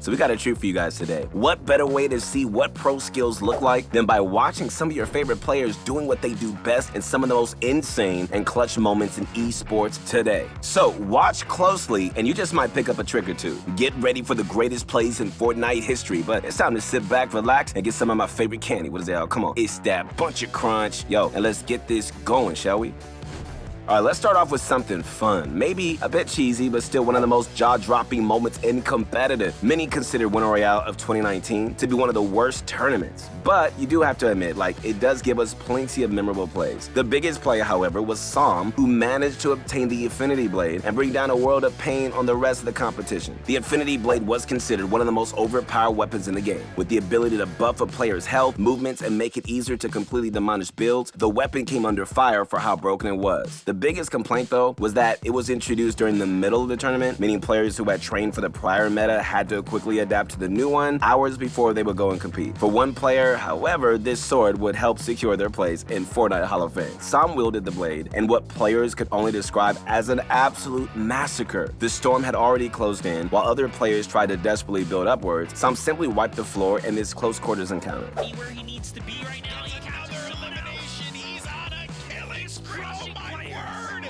So we got a treat for you guys today. What better way to see what pro skills look like than by watching some of your favorite players doing what they do best in some of the most insane and clutch moments in esports today. So watch closely and you just might pick up a trick or two. Get ready for the greatest plays in Fortnite history, but it's time to sit back, relax, and get some of my favorite candy. What is that? Come on. It's that bunch of crunch. Yo, and let's get this going, shall we? All right, let's start off with something fun. Maybe a bit cheesy, but still one of the most jaw-dropping moments in competitive. Many consider Winter Royale of 2019 to be one of the worst tournaments. But you do have to admit, it does give us plenty of memorable plays. The biggest play, however, was Som, who managed to obtain the Infinity Blade and bring down a world of pain on the rest of the competition. The Infinity Blade was considered one of the most overpowered weapons in the game. With the ability to buff a player's health, movements, and make it easier to completely demolish builds, the weapon came under fire for how broken it was. The biggest complaint, though, was that it was introduced during the middle of the tournament, meaning players who had trained for the prior meta had to quickly adapt to the new one hours before they would go and compete. For one player, however, this sword would help secure their place in Fortnite Hall of Fame. Som wielded the blade in what players could only describe as an absolute massacre. The storm had already closed in, while other players tried to desperately build upwards. Som simply wiped the floor in this close quarters encounter. Where he needs to be right now. Counter elimination. He's on a killing spree. Oh my word!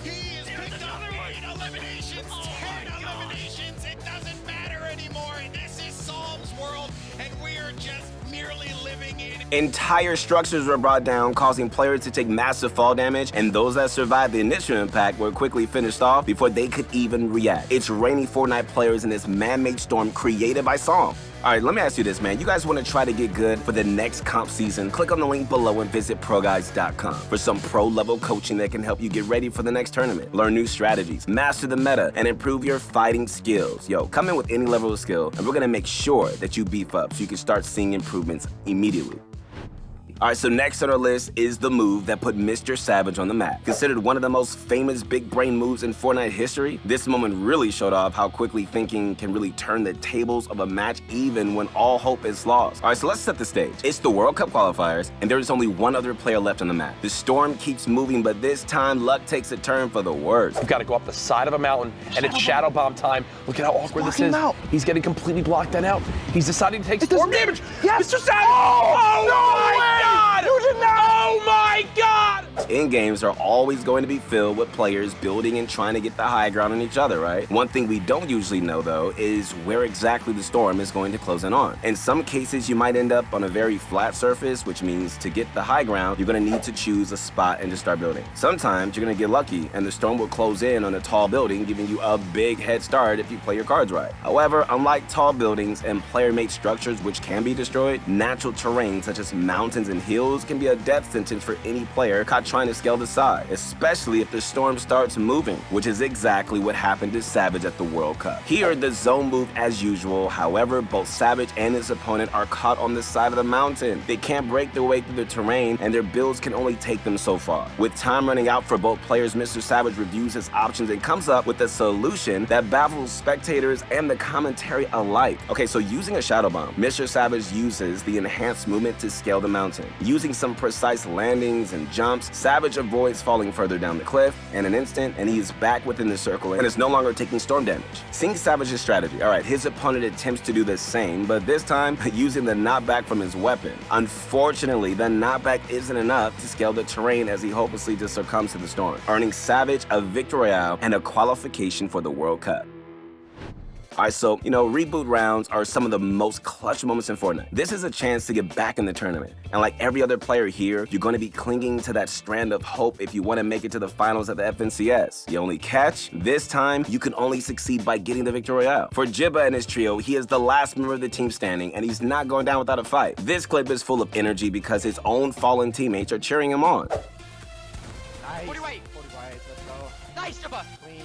He is picked up 8 eliminations, 10 eliminations. It doesn't matter anymore. This is Psalm's world, and we're just merely living in. Entire structures were brought down, causing players to take massive fall damage, and those that survived the initial impact were quickly finished off before they could even react. It's raining Fortnite players in this man-made storm created by Som. All right, let me ask you this, man. You guys want to try to get good for the next comp season? Click on the link below and visit ProGuides.com for some pro-level coaching that can help you get ready for the next tournament, learn new strategies, master the meta, and improve your fighting skills. Yo, come in with any level of skill, and we're going to make sure that you beef up so you can start seeing improvements immediately. All right, so next on our list is the move that put Mr. Savage on the map. Considered one of the most famous big brain moves in Fortnite history, this moment really showed off how quickly thinking can really turn the tables of a match even when all hope is lost. All right, so let's set the stage. It's the World Cup qualifiers, and there is only one other player left on the map. The storm keeps moving, but this time luck takes a turn for the worse. You've got to go up the side of a mountain, and it's shadow bomb time. Look at how awkward this is. He's getting completely blocked that out. He's deciding to take storm damage. Yes. Mr. Savage! Oh No my way! God! You did not! Oh my God! In-games are always going to be filled with players building and trying to get the high ground on each other, right? One thing we don't usually know, though, is where exactly the storm is going to close in on. In some cases, you might end up on a very flat surface, which means to get the high ground, you're going to need to choose a spot and just start building. Sometimes you're going to get lucky, and the storm will close in on a tall building, giving you a big head start if you play your cards right. However, unlike tall buildings and player-made structures which can be destroyed, natural terrain such as mountains and hills can be a death sentence for any player caught trying to scale the side, especially if the storm starts moving, which is exactly what happened to Savage at the World Cup. Here, the zone moved as usual. However, both Savage and his opponent are caught on the side of the mountain. They can't break their way through the terrain, and their builds can only take them so far. With time running out for both players, Mr. Savage reviews his options and comes up with a solution that baffles spectators and the commentary alike. Okay, so using a shadow bomb, Mr. Savage uses the enhanced movement to scale the mountain. Using some precise landings and jumps, Savage avoids falling further down the cliff in an instant, and he is back within the circle and is no longer taking storm damage. Seeing Savage's strategy, all right, his opponent attempts to do the same, but this time using the knockback from his weapon. Unfortunately, the knockback isn't enough to scale the terrain as he hopelessly just succumbs to the storm, earning Savage a Victory Royale and a qualification for the World Cup. All right, so, reboot rounds are some of the most clutch moments in Fortnite. This is a chance to get back in the tournament. And like every other player here, you're going to be clinging to that strand of hope if you want to make it to the finals at the FNCS. The only catch, this time, you can only succeed by getting the Victory Royale. For Jibba and his trio, he is the last member of the team standing, and he's not going down without a fight. This clip is full of energy because his own fallen teammates are cheering him on. Nice. 40 white. 40 white, let's go. Nice, Jabba. Clean,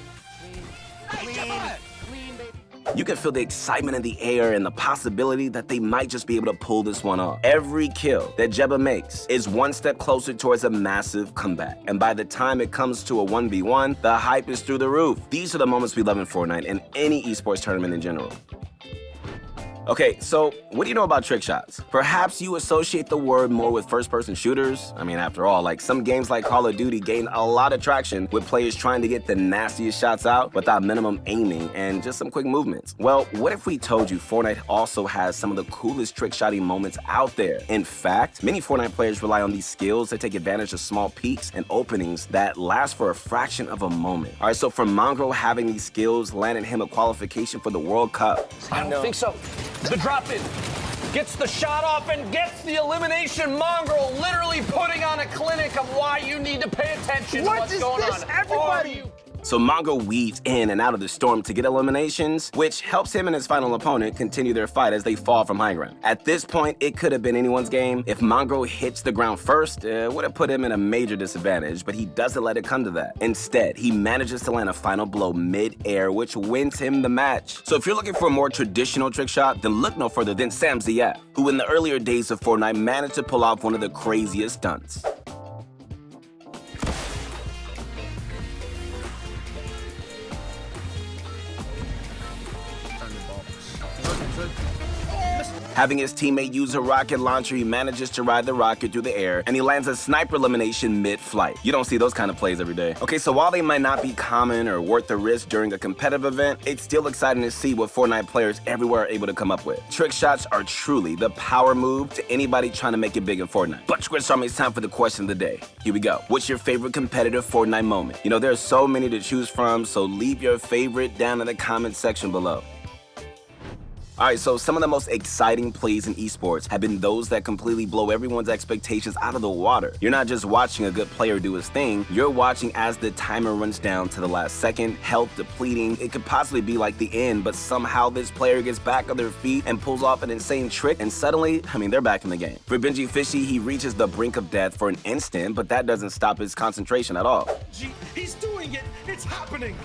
Nice, clean, Jabba. clean, baby. You can feel the excitement in the air and the possibility that they might just be able to pull this one off. Every kill that Jebba makes is one step closer towards a massive comeback. And by the time it comes to a 1v1, the hype is through the roof. These are the moments we love in Fortnite and any esports tournament in general. Okay, so what do you know about trick shots? Perhaps you associate the word more with first-person shooters. I mean, after all, like some games like Call of Duty gain a lot of traction with players trying to get the nastiest shots out without minimum aiming and just some quick movements. Well, what if we told you Fortnite also has some of the coolest trick shotting moments out there? In fact, many Fortnite players rely on these skills to take advantage of small peaks and openings that last for a fraction of a moment. All right, so for Mongrel, having these skills landed him a qualification for the World Cup. I don't think so. The drop in gets the shot off and gets the elimination. Mongrel literally putting on a clinic of why you need to pay attention to what's going on. Everybody? So Mongrel weaves in and out of the storm to get eliminations, which helps him and his final opponent continue their fight as they fall from high ground. At this point, it could have been anyone's game. If Mongrel hits the ground first, it would have put him in a major disadvantage, but he doesn't let it come to that. Instead, he manages to land a final blow mid-air, which wins him the match. So if you're looking for a more traditional trick shot, then look no further than Sam Ziyech, who in the earlier days of Fortnite managed to pull off one of the craziest stunts. Having his teammate use a rocket launcher, he manages to ride the rocket through the air, and he lands a sniper elimination mid-flight. You don't see those kind of plays every day. Okay, so while they might not be common or worth the risk during a competitive event, it's still exciting to see what Fortnite players everywhere are able to come up with. Trick shots are truly the power move to anybody trying to make it big in Fortnite. But Squid Storm, it's time for the question of the day. Here we go. What's your favorite competitive Fortnite moment? You know, there's so many to choose from, so leave your favorite down in the comment section below. All right, so some of the most exciting plays in esports have been those that completely blow everyone's expectations out of the water. You're not just watching a good player do his thing, you're watching as the timer runs down to the last second, health depleting. It could possibly be like the end, but somehow this player gets back on their feet and pulls off an insane trick, and suddenly, they're back in the game. For Benjifishy, he reaches the brink of death for an instant, but that doesn't stop his concentration at all. He's doing it! It's happening!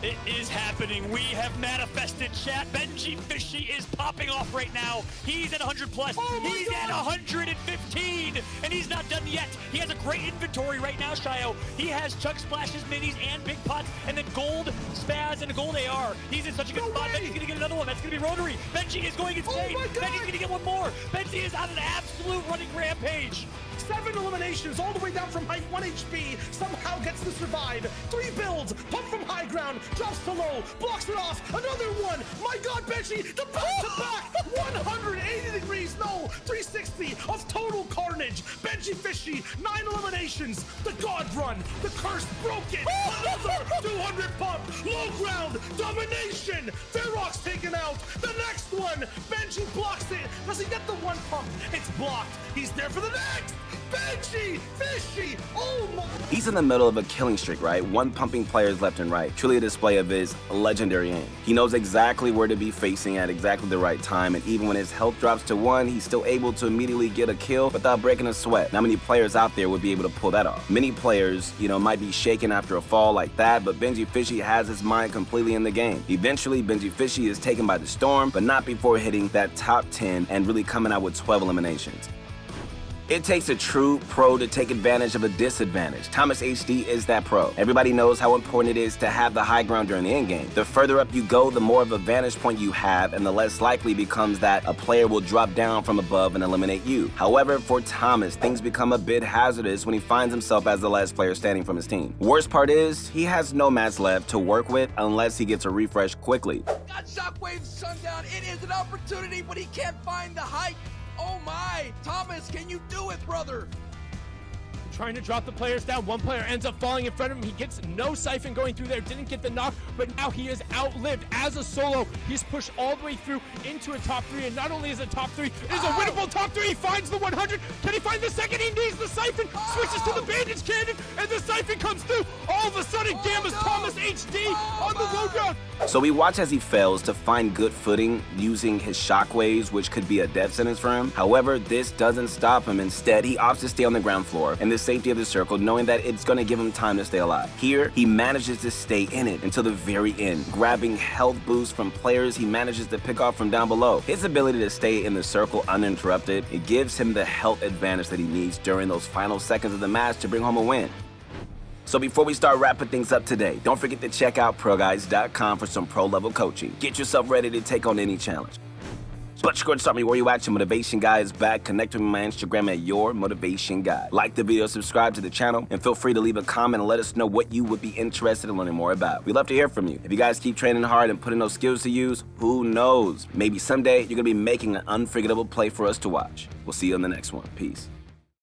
It is happening. We have manifested, chat. Benjifishy is popping off right now. He's at 100 plus. He's at 115, and he's not done yet. He has a great inventory right now, Shio. He has Chug Splashes, minis, and big pots, and then gold spaz and a gold AR. He's in such a good spot. Benji's gonna get another one. That's gonna be Rotary. Benji is going insane. Benji's gonna get one more. Benji is on an absolute running rampage. 7 eliminations all the way down from height, 1 HP, somehow gets to survive. 3 builds, pump from high ground, drops to low, blocks it off, another one. My God, Benji, the back-to-back, 180 degrees, no, 360 of total carnage. Benjifishy, 9 eliminations, the God run, the curse broken, another 200 pump, low ground, domination. Ferox taken out, the next one, Benji blocks it. Does he get the 1 pump? It's blocked. He's there for the next. Benjifishy! Oh my! He's in the middle of a killing streak, right? One pumping players left and right. Truly a display of his legendary aim. He knows exactly where to be facing at exactly the right time, and even when his health drops to 1, he's still able to immediately get a kill without breaking a sweat. Not many players out there would be able to pull that off. Many players, might be shaken after a fall like that, but Benjifishy has his mind completely in the game. Eventually, Benjifishy is taken by the storm, but not before hitting that top 10 and really coming out with 12 eliminations. It takes a true pro to take advantage of a disadvantage. ThomasHD is that pro. Everybody knows how important it is to have the high ground during the end game. The further up you go, the more of a vantage point you have, and the less likely becomes that a player will drop down from above and eliminate you. However, for Thomas, things become a bit hazardous when he finds himself as the last player standing from his team. Worst part is, he has no mats left to work with unless he gets a refresh quickly. Got Shockwave's sundown. It is an opportunity, but he can't find the height. Oh my! Thomas, can you do it, brother? Trying to drop the players down. One player ends up falling in front of him. He gets no siphon going through there. Didn't get the knock, but now he is outlived as a solo. He's pushed all the way through into a top 3, and not only is it top 3, it is a winnable top 3. He finds the 100. Can he find the second? He needs the siphon. Switches to the bandage cannon, and the siphon comes through. All of a sudden, Gamma's ThomasHD on the low ground. So we watch as he fails to find good footing using his shockwaves, which could be a death sentence for him. However, this doesn't stop him. Instead, he opts to stay on the ground floor in the safety of the circle, knowing that it's going to give him time to stay alive. Here, he manages to stay in it until the very end, grabbing health boosts from players he manages to pick off from down below. His ability to stay in the circle uninterrupted, it gives him the health advantage that he needs during those final seconds of the match to bring home a win. So before we start wrapping things up today, don't forget to check out ProGuides.com for some pro-level coaching. Get yourself ready to take on any challenge. But you're going to start me where you at. Your motivation guy is back. Connect with me on my Instagram at Your Motivation Guy. Like the video, subscribe to the channel, and feel free to leave a comment and let us know what you would be interested in learning more about. We'd love to hear from you. If you guys keep training hard and putting those skills to use, who knows? Maybe someday you're going to be making an unforgettable play for us to watch. We'll see you on the next one. Peace.